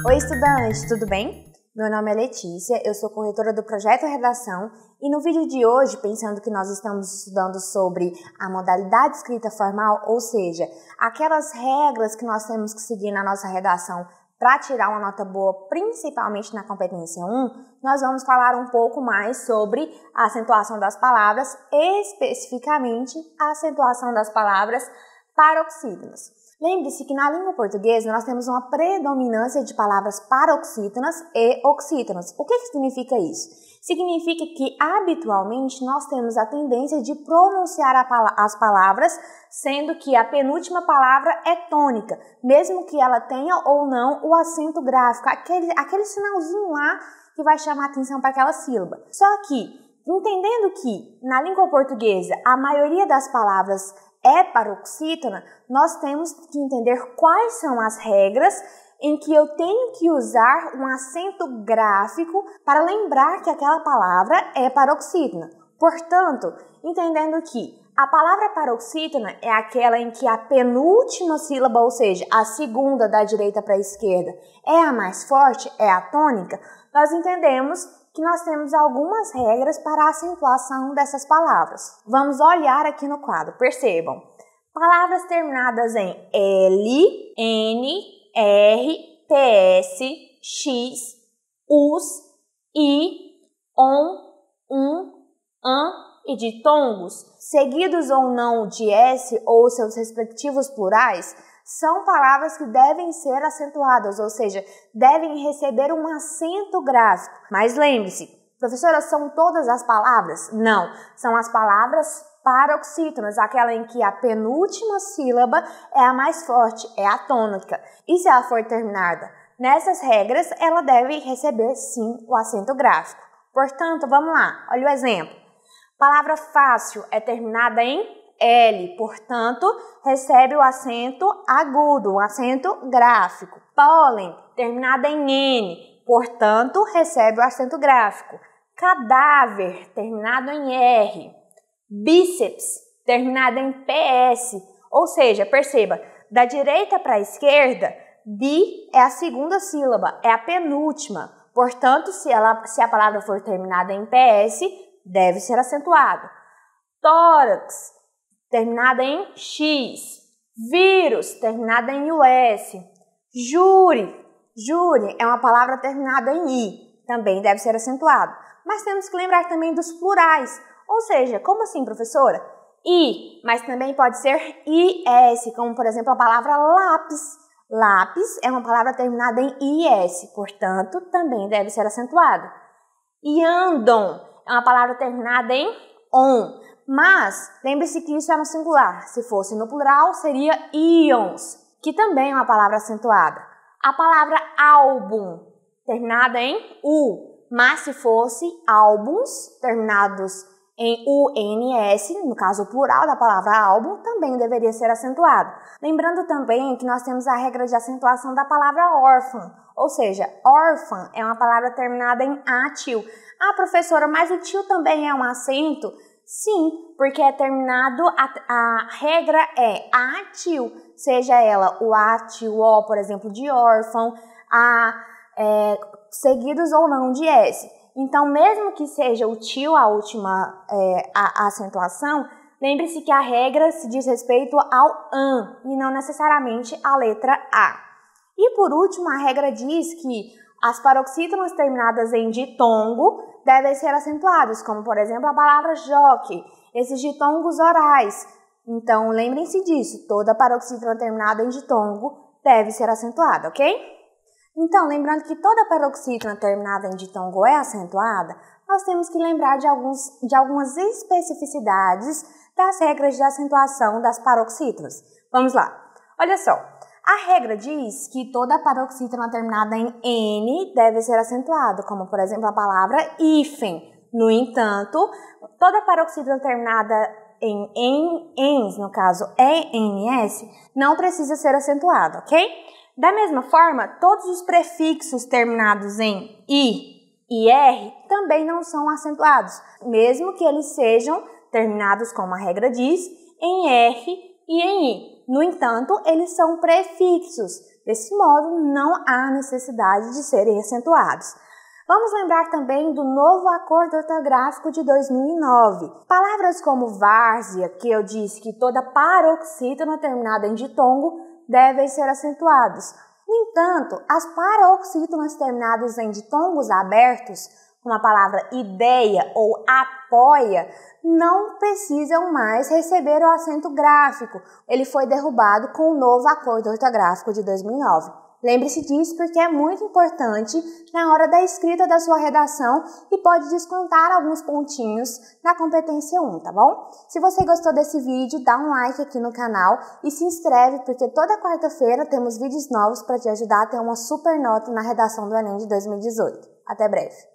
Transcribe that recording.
Oi, estudante, tudo bem? Meu nome é Letícia, eu sou corretora do Projeto Redação e no vídeo de hoje, pensando que nós estamos estudando sobre a modalidade escrita formal, ou seja, aquelas regras que nós temos que seguir na nossa redação para tirar uma nota boa, principalmente na competência 1, nós vamos falar um pouco mais sobre a acentuação das palavras, especificamente a acentuação das palavras paroxítonas. Lembre-se que na língua portuguesa nós temos uma predominância de palavras paroxítonas e oxítonas. O que significa isso? Significa que habitualmente nós temos a tendência de pronunciar as palavras, sendo que a penúltima palavra é tônica, mesmo que ela tenha ou não o acento gráfico, aquele sinalzinho lá que vai chamar a atenção para aquela sílaba. Só que, entendendo que na língua portuguesa a maioria das palavras é paroxítona, nós temos que entender quais são as regras em que eu tenho que usar um acento gráfico para lembrar que aquela palavra é paroxítona. Portanto, entendendo que a palavra paroxítona é aquela em que a penúltima sílaba, ou seja, a segunda da direita para a esquerda, é a mais forte, é a tônica, nós entendemos que nós temos algumas regras para a acentuação dessas palavras. Vamos olhar aqui no quadro, percebam. Palavras terminadas em L, N, R, PS, X, US, I, ON, AN e ditongos, seguidos ou não de S ou seus respectivos plurais, são palavras que devem ser acentuadas, ou seja, devem receber um acento gráfico. Mas lembre-se, professora, são todas as palavras? Não, são as palavras paroxítonas, aquela em que a penúltima sílaba é a mais forte, é a tônica. E se ela for terminada nessas regras, ela deve receber sim o acento gráfico. Portanto, vamos lá, olha o exemplo. Palavra fácil é terminada em L, portanto, recebe o acento agudo, o acento gráfico. Pólen, terminada em N, portanto, recebe o acento gráfico. Cadáver, terminado em R. Bíceps, terminada em PS, ou seja, perceba, da direita para a esquerda, bi é a segunda sílaba, é a penúltima. Portanto, se a palavra for terminada em PS, deve ser acentuada. Tórax, terminada em X. Vírus, terminada em US. Júri é uma palavra terminada em I, também deve ser acentuado. Mas temos que lembrar também dos plurais, ou seja, como assim, professora? I, mas também pode ser IS, como por exemplo a palavra lápis. Lápis é uma palavra terminada em IS, portanto, também deve ser acentuado. Iandon é uma palavra terminada em ON, mas lembre-se que isso é no singular. Se fosse no plural, seria íons, que também é uma palavra acentuada. A palavra álbum, terminada em U, mas se fosse álbuns, terminados em UNS, no caso o plural da palavra álbum, também deveria ser acentuado. Lembrando também que nós temos a regra de acentuação da palavra órfã, ou seja, órfã é uma palavra terminada em atil. Ah, professora, mas o til também é um acento? Sim, porque é terminado, a regra é atil, seja ela o atil, o, por exemplo, de órfão, seguidos ou não de S. Então, mesmo que seja o til a última a acentuação, lembre-se que a regra se diz respeito ao an e não necessariamente à letra A. E por último, a regra diz que as paroxítonas terminadas em ditongo devem ser acentuadas, como por exemplo a palavra joque, esses ditongos orais. Então, lembrem-se disso, toda paroxítona terminada em ditongo deve ser acentuada, ok? Então, lembrando que toda paroxítona terminada em ditongo é acentuada, nós temos que lembrar de algumas especificidades das regras de acentuação das paroxítonas. Vamos lá. Olha só, a regra diz que toda paroxítona terminada em N deve ser acentuada, como por exemplo a palavra hífen. No entanto, toda paroxítona terminada em ENS, no caso ENS, não precisa ser acentuada, ok? Da mesma forma, todos os prefixos terminados em I e R também não são acentuados, mesmo que eles sejam terminados, como a regra diz, em R e em I. No entanto, eles são prefixos. Desse modo, não há necessidade de serem acentuados. Vamos lembrar também do novo acordo ortográfico de 2009. Palavras como várzea, que eu disse que toda paroxítona terminada em ditongo devem ser acentuados. No entanto, as paroxítonas terminadas em ditongos abertos, como a palavra ideia ou apoia, não precisam mais receber o acento gráfico. Ele foi derrubado com o novo acordo ortográfico de 2009. Lembre-se disso porque é muito importante na hora da escrita da sua redação e pode descontar alguns pontinhos na competência 1, tá bom? Se você gostou desse vídeo, dá um like aqui no canal e se inscreve porque toda quarta-feira temos vídeos novos para te ajudar a ter uma super nota na redação do Enem de 2018. Até breve!